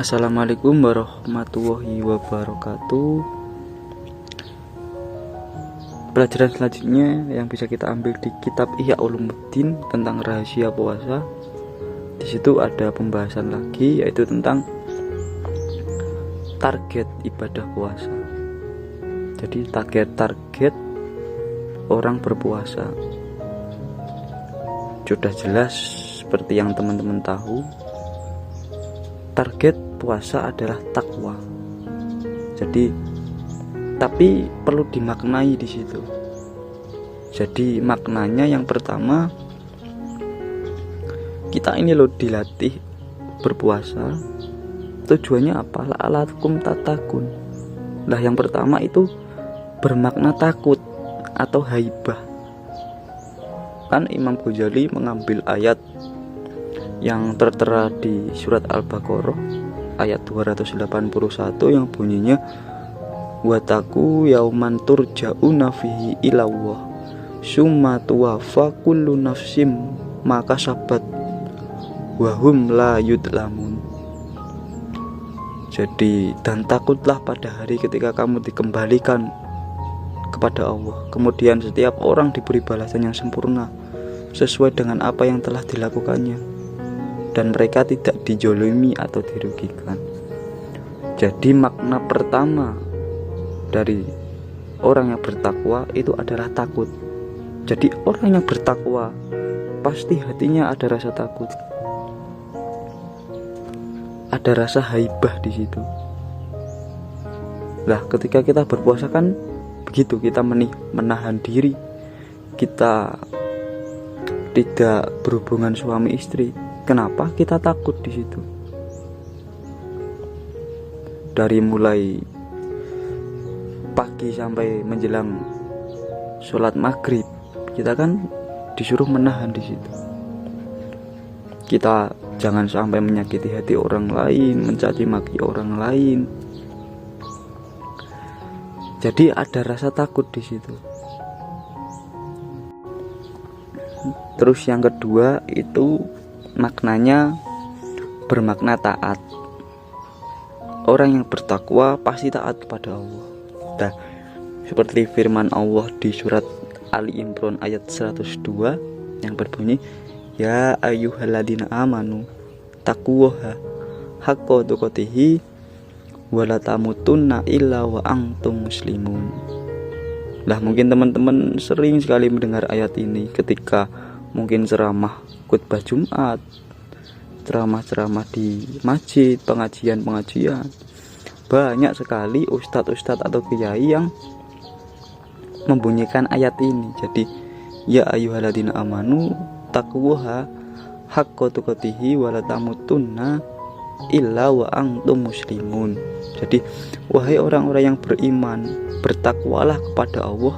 Assalamualaikum warahmatullahi wabarakatuh. Pelajaran selanjutnya yang bisa kita ambil di kitab Ihya Ulumuddin tentang rahasia puasa. Di situ ada pembahasan lagi, yaitu tentang target ibadah puasa. Jadi target orang berpuasa. Sudah jelas seperti yang teman-teman tahu, target puasa adalah takwa. Jadi, tapi perlu dimaknai di situ. Jadi maknanya yang pertama, kita ini loh dilatih berpuasa. Tujuannya apa? La'alakum tatakun. Lah yang pertama itu bermakna takut atau haibah. Kan Imam Ghazali mengambil ayat yang tertera di surat Al-Baqarah ayat 281 yang bunyinya wataku yauman turja'una fihi ilallah summa tuwaffa kullu nafsim maka sabat wahum la yudlamun. Jadi, dan takutlah pada hari ketika kamu dikembalikan kepada Allah, kemudian setiap orang diberi balasan yang sempurna sesuai dengan apa yang telah dilakukannya, dan mereka tidak dijolimi atau dirugikan. Jadi makna pertama dari orang yang bertakwa itu adalah takut. Jadi orang yang bertakwa pasti hatinya ada rasa takut, ada rasa haibah di situ. Lah ketika kita berpuasa kan begitu, kita menahan diri, kita tidak berhubungan suami istri. Kenapa kita takut di situ? Dari mulai pagi sampai menjelang sholat maghrib, kita kan disuruh menahan di situ. Kita jangan sampai menyakiti hati orang lain, mencaci maki orang lain. Jadi ada rasa takut di situ. Terus yang kedua itu maknanya bermakna taat. Orang yang bertakwa pasti taat kepada Allah. Nah, seperti firman Allah di surat Ali Imran ayat 102 yang berbunyi, ya ayyuhalladzina amanu taqwaha haqqa tuqatih wala tamutunna illa wa antum muslimun. Lah mungkin teman-teman sering sekali mendengar ayat ini ketika mungkin ceramah khutbah Jumat, ceramah-ceramah di masjid, pengajian-pengajian. Banyak sekali ustadz-ustadz atau kiai yang membunyikan ayat ini. Jadi ya ayyuhalladzina amanu taqwaha haqqa tuqatih wala tamutunna illa wa antum muslimun. Jadi wahai orang-orang yang beriman, bertakwalah kepada Allah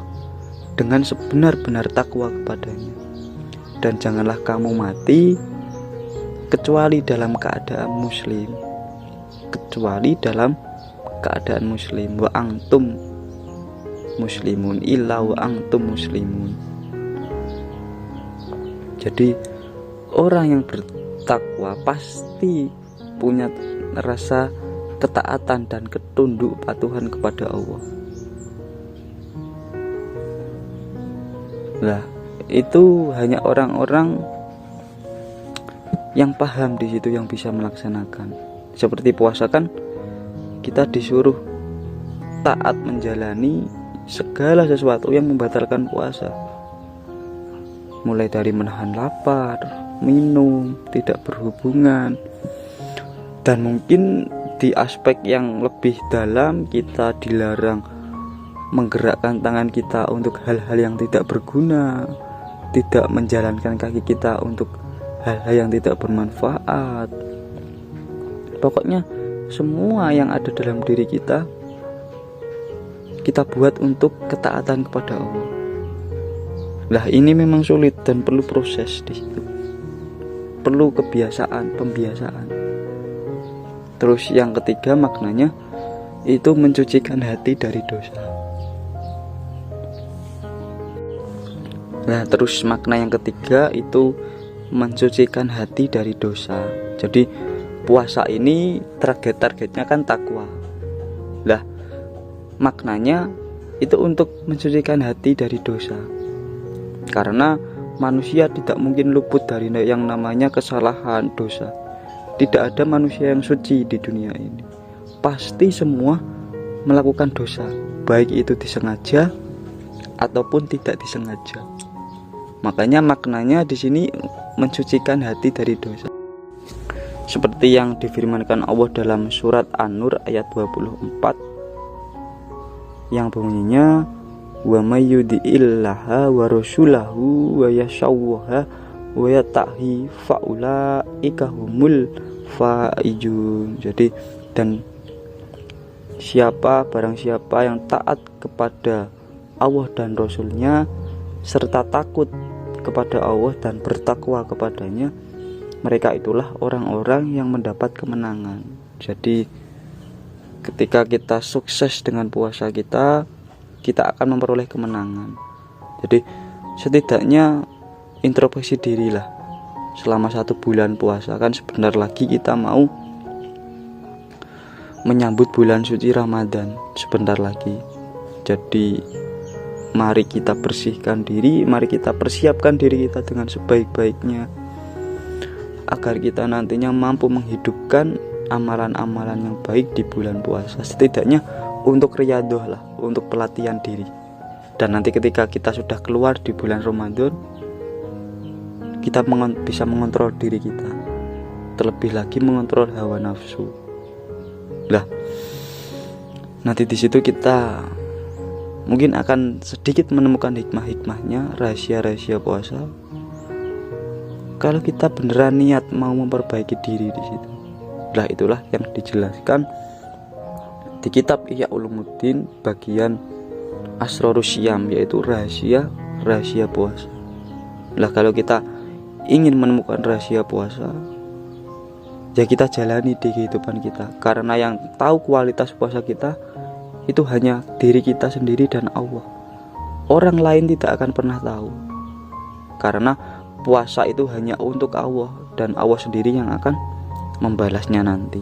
dengan sebenar-benar takwa kepadanya, dan janganlah kamu mati kecuali dalam keadaan muslim. Kecuali dalam keadaan muslim. Wa antum muslimun illa wa antum muslimun. Jadi orang yang bertakwa pasti punya rasa ketaatan dan ketunduk patuhan kepada Allah. Lah itu hanya orang-orang yang paham di situ yang bisa melaksanakan. Seperti puasa kan kita disuruh taat menjalani segala sesuatu yang membatalkan puasa. Mulai dari menahan lapar, minum, tidak berhubungan. Dan mungkin di aspek yang lebih dalam kita dilarang menggerakkan tangan kita untuk hal-hal yang tidak berguna, tidak menjalankan kaki kita untuk hal-hal yang tidak bermanfaat. Pokoknya semua yang ada dalam diri kita buat untuk ketaatan kepada Allah. Lah ini memang sulit dan perlu proses di situ. Perlu kebiasaan, pembiasaan. Terus yang ketiga maknanya itu mencucikan hati dari dosa. Nah terus makna yang ketiga itu mensucikan hati dari dosa. Jadi puasa ini targetnya kan takwa. Lah, maknanya itu untuk mensucikan hati dari dosa. Karena manusia tidak mungkin luput dari yang namanya kesalahan, dosa. Tidak ada manusia yang suci di dunia ini. Pasti semua melakukan dosa, baik itu disengaja ataupun tidak disengaja. Makanya maknanya di sini mensucikan hati dari dosa. Seperti yang difirmankan Allah dalam surat An-Nur ayat 24 yang bunyinya, wa may yudi'illaha wa rasulahu wa yashawwaha wa yatahi faulaika humul faizun. Jadi, dan barang siapa yang taat kepada Allah dan Rasulnya serta takut kepada Allah dan bertakwa kepadanya, mereka itulah orang-orang yang mendapat kemenangan. Jadi ketika kita sukses dengan puasa kita akan memperoleh kemenangan. Jadi setidaknya introspeksi dirilah selama 1 bulan puasa. Kan sebentar lagi kita mau menyambut bulan suci Ramadan, sebentar lagi. Jadi mari kita bersihkan diri, mari kita persiapkan diri kita dengan sebaik-baiknya agar kita nantinya mampu menghidupkan amalan-amalan yang baik di bulan puasa. Setidaknya untuk riyadoh lah, untuk pelatihan diri. Dan nanti ketika kita sudah keluar di bulan Ramadan, kita bisa mengontrol diri kita, terlebih lagi mengontrol hawa nafsu. Lah, nanti di situ kita mungkin akan sedikit menemukan hikmah-hikmahnya, rahasia-rahasia puasa. Kalau kita beneran niat mau memperbaiki diri di situ. Lah, itulah yang dijelaskan di kitab Ihya Ulumuddin bagian Asrorus Syiyam, yaitu rahasia puasa. Lah, kalau kita ingin menemukan rahasia puasa, ya kita jalani di kehidupan kita. Karena yang tahu kualitas puasa kita itu hanya diri kita sendiri dan Allah. Orang lain tidak akan pernah tahu. Karena puasa itu hanya untuk Allah, dan Allah sendiri yang akan membalasnya nanti.